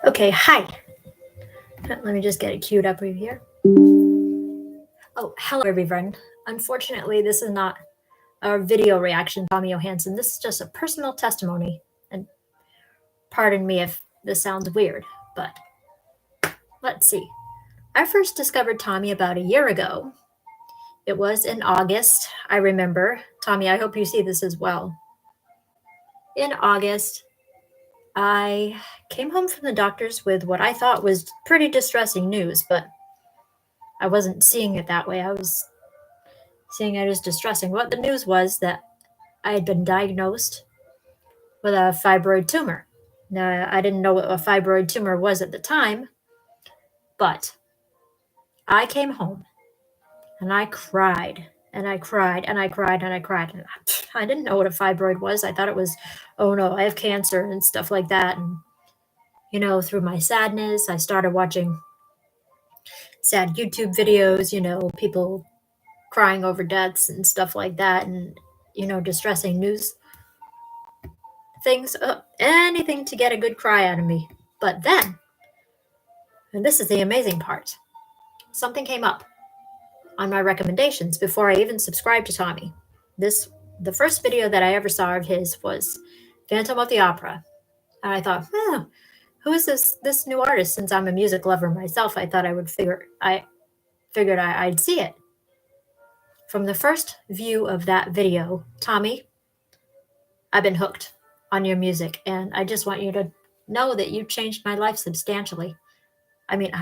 Okay, hi. Let me just get it queued up over here. Oh, hello everyone. Unfortunately, this is not a video reaction, Tommy Johansson. This is just a personal testimony. And pardon me if this sounds weird, but let's see. I first discovered Tommy about a year ago. It was in August, I remember. Tommy, I hope you see this as well. In August, I came home from the doctor's with what I thought was pretty distressing news, but I wasn't seeing it that way. I was seeing it as distressing. What the news was that I had been diagnosed with a fibroid tumor. Now, I didn't know what a fibroid tumor was at the time, but I came home and I cried and I cried and I cried and I cried. And I didn't know what a fibroid was. I thought it was, oh no, I have cancer and stuff like that. And, through my sadness, I started watching sad YouTube videos, people crying over deaths and stuff like that. And, distressing news things, anything to get a good cry out of me. But then, and this is the amazing part, something came up on my recommendations before I even subscribed to Tommy. The first video that I ever saw of his was Phantom of the Opera. And I thought, who is this new artist? Since I'm a music lover myself, I thought I figured I'd see it. From the first view of that video, Tommy, I've been hooked on your music, and I just want you to know that you changed my life substantially. I mean,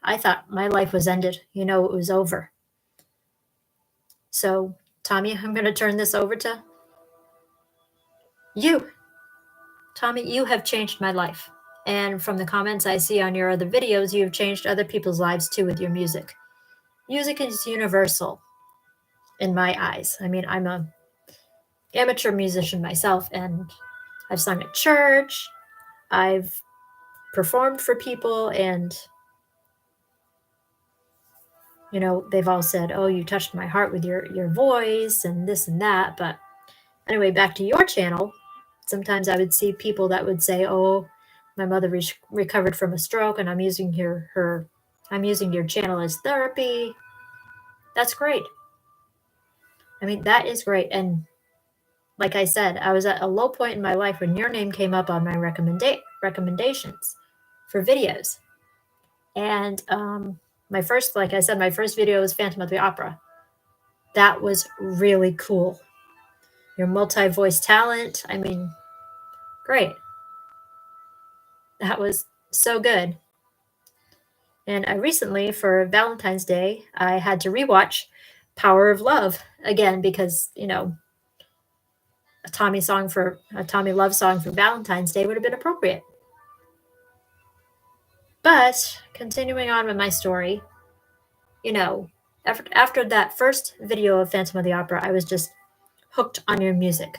I thought my life was ended. It was over. So, Tommy, I'm going to turn this over to you. Tommy, you have changed my life. And from the comments I see on your other videos, you have changed other people's lives too with your music. Music is universal in my eyes. I mean, I'm an amateur musician myself, and I've sung at church. I've performed for people, and they've all said, oh, you touched my heart with your voice and this and that. But anyway, back to your channel. Sometimes I would see people that would say, oh, my mother recovered from a stroke and I'm using I'm using your channel as therapy. That's great. I mean, that is great. And like I said, I was at a low point in my life when your name came up on my recommendations for videos. And like I said, my first video was Phantom of the Opera. That was really cool. Your multi-voice talent, I mean, great. That was so good. And I recently, for Valentine's Day, I had to rewatch Power of Love again because, a Tommy Love song for Valentine's Day would have been appropriate. But continuing on with my story, after that first video of Phantom of the Opera, I was just hooked on your music.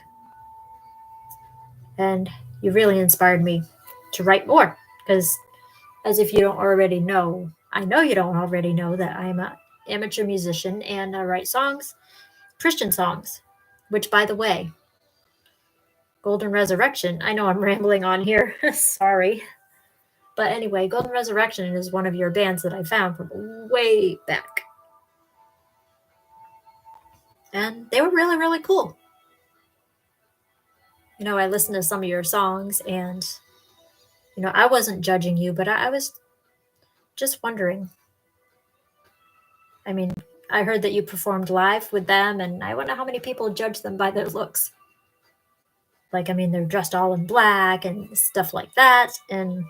And you really inspired me to write more because, as if you don't already know, I know you don't already know that I'm an amateur musician and I write songs, Christian songs, which, by the way, Golden Resurrection, I know I'm rambling on here, sorry. But anyway, Golden Resurrection is one of your bands that I found from way back. And they were really, really cool. I listened to some of your songs and, I wasn't judging you, but I was just wondering. I mean, I heard that you performed live with them, and I wonder how many people judge them by their looks. Like, I mean, they're dressed all in black and stuff like that. And,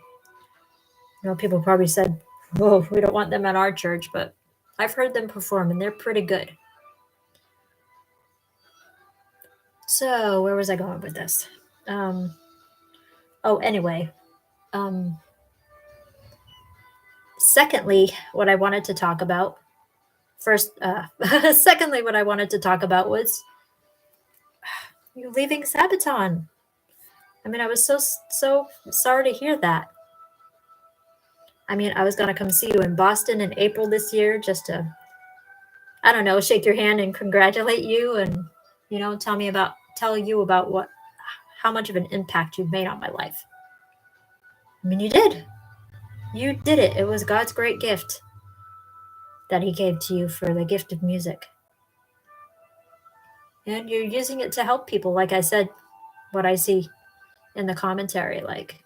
people probably said, whoa, we don't want them at our church, but I've heard them perform and they're pretty good. So where was I going with this? Secondly, what I wanted to talk about was you leaving Sabaton. I mean, I was so sorry to hear that. I mean, I was going to come see you in Boston in April this year just to, I don't know, shake your hand and congratulate you and, tell you about how much of an impact you've made on my life. I mean, you did. You did it. It was God's great gift that He gave to you for the gift of music. And you're using it to help people, like I said, what I see in the commentary. Like,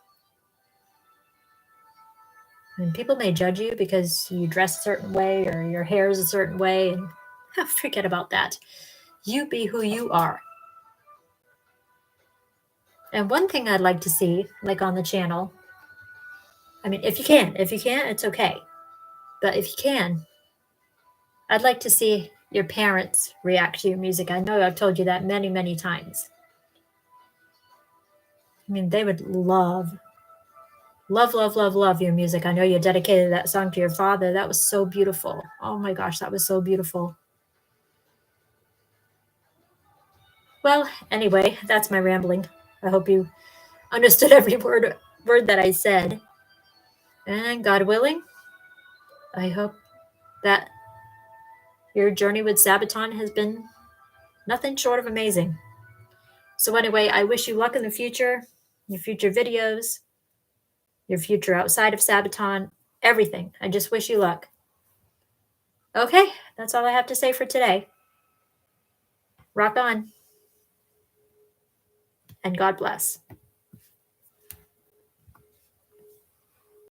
and people may judge you because you dress a certain way or your hair is a certain way, and forget about that. You be who you are. And one thing I'd like to see, like on the channel, I mean, if you can't, it's okay. But if you can, I'd like to see your parents react to your music. I know I've told you that many, many times. I mean, they would love your music. I know you dedicated that song to your father. That was so beautiful. Oh my gosh, that was so beautiful. Well, anyway, that's my rambling. I hope you understood every word that I said. And God willing, I hope that your journey with Sabaton has been nothing short of amazing. So anyway, I wish you luck in the future, your future videos, your future outside of Sabaton, everything. I just wish you luck. Okay, that's all I have to say for today. Rock on. And God bless.